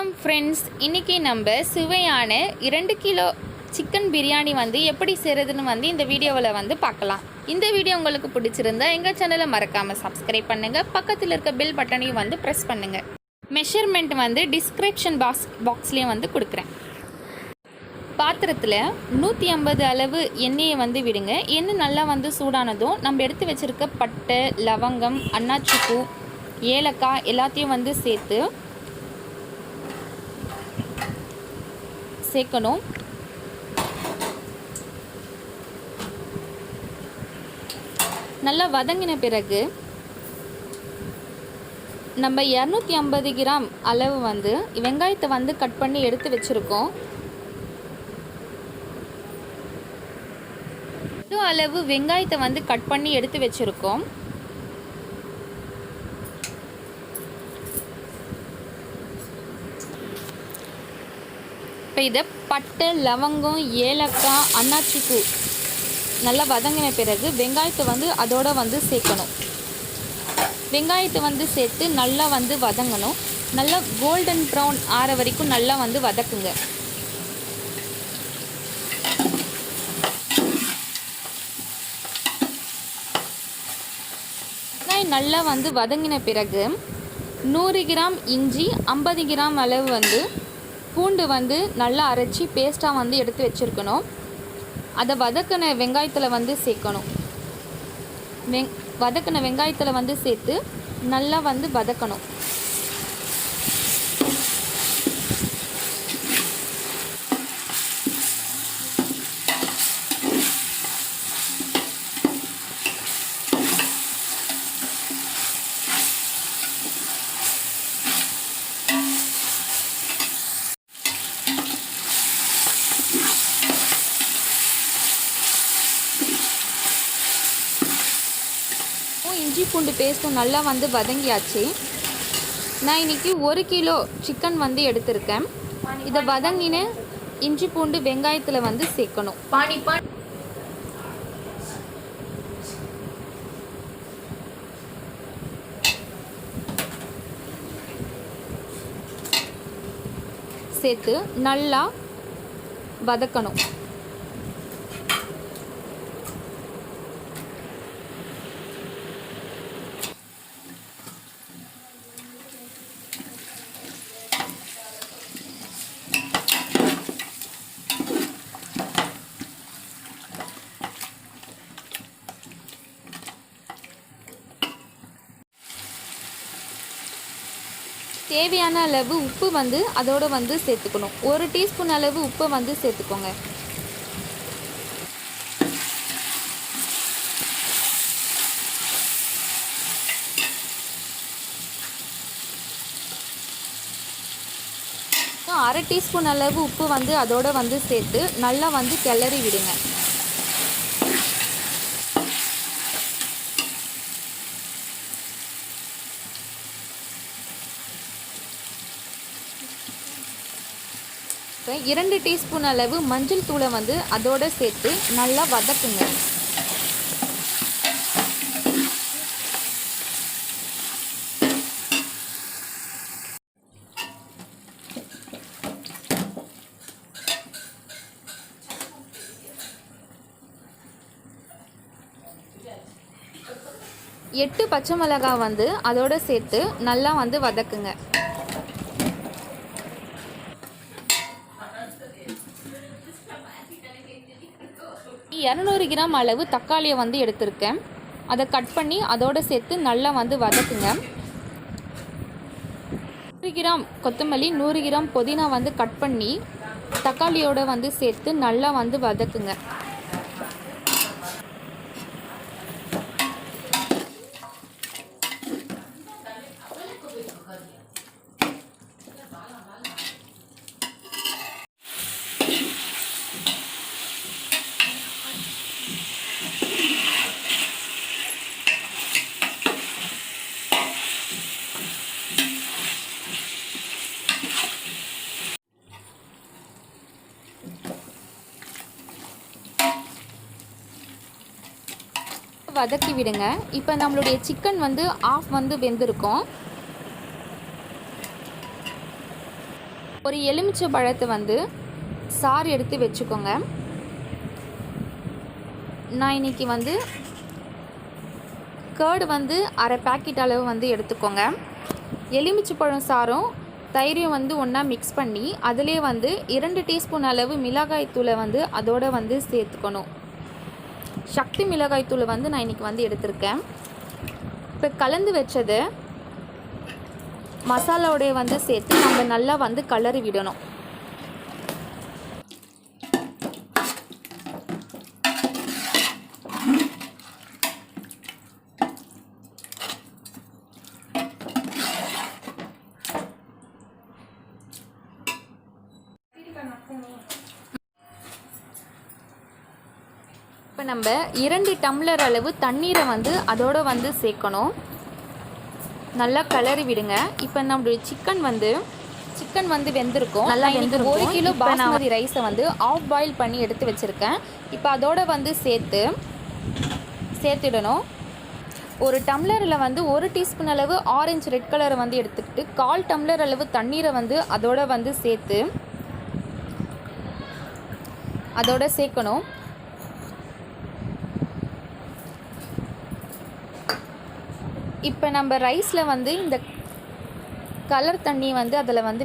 வணக்கம் ஃப்ரெண்ட்ஸ், இன்றைக்கி நம்ம சுவையான 2 கிலோ சிக்கன் பிரியாணி எப்படி செய்கிறதுன்னு இந்த வீடியோவில் பார்க்கலாம். இந்த வீடியோ உங்களுக்கு பிடிச்சிருந்தா எங்கள் சேனலை மறக்காமல் சப்ஸ்கிரைப் பண்ணுங்கள். பக்கத்தில் இருக்க பெல் பட்டனையும் ப்ரெஸ் பண்ணுங்கள். மெஷர்மெண்ட் டிஸ்கிரிப்ஷன் பாக்ஸ்லேயும் கொடுக்குறேன். பாத்திரத்தில் 150 அளவு எண்ணெயை விடுங்க. எண்ணெய் நல்லா சூடானதும் நம்ம எடுத்து வச்சுருக்க பட்டை, லவங்கம், அன்னாச்சிப்பூ, ஏலக்காய் எல்லாத்தையும் சேர்க்கணும். நல்லா வதங்கின பிறகு நம்ம 250 கிராம் அளவு வெங்காயத்தை கட் பண்ணி எடுத்து வச்சுருக்கோம். அளவு வெங்காயத்தை கட் பண்ணி எடுத்து வச்சுருக்கோம். இப்போ இதை பட்டை, லவங்கம், ஏலக்காய், அன்னாச்சிப்பூ நல்லா வதங்கின பிறகு வெங்காயத்தை அதோட சேர்க்கணும். வெங்காயத்தை சேர்த்து நல்லா வதங்கணும். நல்லா கோல்டன் ப்ரௌன் ஆற வரைக்கும் நல்லா வதக்குங்க. வெங்காயம் நல்லா வதங்கின பிறகு 100 கிராம் இஞ்சி, 50 கிராம் அளவு பூண்டு நல்லா அரைச்சி பேஸ்ட்டாக எடுத்து வச்சுருக்கணும். அதை வதக்கின வெங்காயத்தில் சேர்க்கணும். வதக்கின வெங்காயத்தில் சேர்த்து நல்லா வதக்கணும். இஞ்சி பூண்டு பேஸ்ட்டும் நல்லா வதங்கியாச்சு. நான் இன்றைக்கி 1 கிலோ சிக்கன் எடுத்திருக்கேன். இதை வதங்கின இஞ்சி பூண்டு வெங்காயத்தில் சேர்க்கணும். சேர்த்து நல்லா வதக்கணும். தேவையான அளவு உப்பு அதோடு சேர்த்துக்கணும். 1 டீஸ்பூன் அளவு உப்பை சேர்த்துக்கோங்க. அரை டீஸ்பூன் அளவு உப்பு அதோடு சேர்த்து நல்லா கிளறி விடுங்க. இப்போ 2 டீஸ்பூன் அளவு மஞ்சள் தூளை அதோடு சேர்த்து நல்லா வதக்குங்க. எட்டு பச்சை மிளகாய் அதோடு சேர்த்து நல்லா வதக்குங்க. 200 கிராம் அளவு தக்காளியை எடுத்திருக்கேன். அதை கட் பண்ணி அதோடு சேர்த்து நல்லா வதக்குங்க. 100 கிராம் கொத்தமல்லி, 100 கிராம் புதினா கட் பண்ணி தக்காளியோடு சேர்த்து நல்லா வதக்குங்க. வதக்கி விடுங்க. இப்போ நம்மளுடைய சிக்கன் ஆஃப் வெந்திருக்கும். ஒரு எலுமிச்சை பழத்தை வந்து சாறு எடுத்து வச்சுக்கோங்க. நான் இன்றைக்கி வந்து கர்டு வந்து அரை பேக்கெட் அளவு வந்து எடுத்துக்கோங்க. எலுமிச்சை பழம் சாரும் தயிரையும் வந்து ஒன்றா மிக்ஸ் பண்ணி அதிலே வந்து 2 டீஸ்பூன் அளவு மிளகாய் தூளை வந்து அதோடு வந்து சேர்த்துக்கணும். சக்தி மிளகாய் தூளை வந்து நான் இன்றைக்கி வந்து எடுத்திருக்கேன். இப்போ கலந்து வச்சதை மசாலாவோடைய வந்து சேர்த்து நம்ம நல்லா வந்து கலரி விடணும். இப்போ நம்ம 2 டம்ளர் அளவு தண்ணீரை வந்து அதோடு வந்து சேர்க்கணும். நல்லா கலரி விடுங்க. இப்போ நம்மளுடைய சிக்கன் வந்து வெந்திருக்கும். நல்லா வெந்திருக்கும். 1 கிலோ பாஸ்மதி ரைஸை வந்து ஆஃப் பாயில் பண்ணி எடுத்து வச்சுருக்கேன். இப்போ அதோடு வந்து சேர்த்துடணும். ஒரு டம்ளரில் வந்து 1 டீஸ்பூன் அளவு ஆரஞ்சு ரெட் கலரை வந்து எடுத்துக்கிட்டு 1/4 டம்ளர் அளவு தண்ணீரை வந்து அதோடு வந்து சேர்க்கணும். இப்போ நம்ம ரைஸில் வந்து இந்த கலர் தண்ணி வந்து அதில் வந்து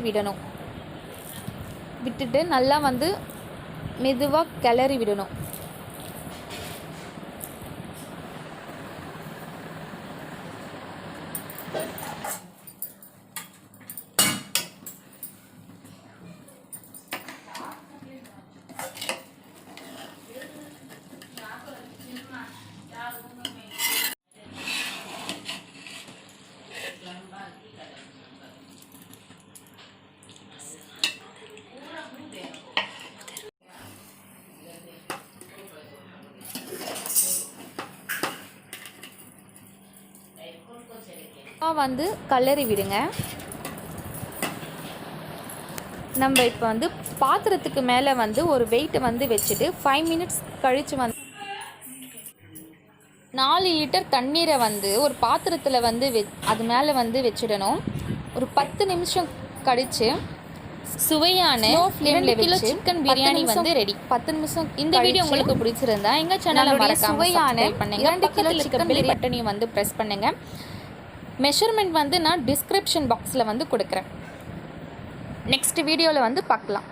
விட்டுட்டு நல்லா வந்து மெதுவாக கிளறி விடணும். வந்து கலரி விடுங்க. நம்ம இப்போ வந்து பாத்திரத்துக்கு மேலே வந்து ஒரு வெயிட்டை வந்து வச்சுட்டு 5 மினிட்ஸ் கழித்து வந்து 4 லிட்டர் தண்ணீரை வந்து ஒரு பாத்திரத்தில் வந்து அது மேலே வந்து வச்சிடணும். ஒரு 10 நிமிஷம் கழித்து சுவையான 2 கிலோ சிக்கன் பிரியாணி வந்து ரெடி. 10 நிமிஷம். இந்த வீடியோ உங்களுக்கு பிடிச்சிருந்தா எங்கள் சேனலை மறக்காம சுவையான 2 கிலோ சிக்கன் பிரியாணி பட்டனையும் வந்து ப்ரெஸ் பண்ணுங்கள். மெஷர்மெண்ட் வந்து நான் டிஸ்கிரிப்ஷன் பாக்ஸில் வந்து கொடுக்குறேன். நெக்ஸ்ட் வீடியோவில் வந்து பார்க்கலாம்.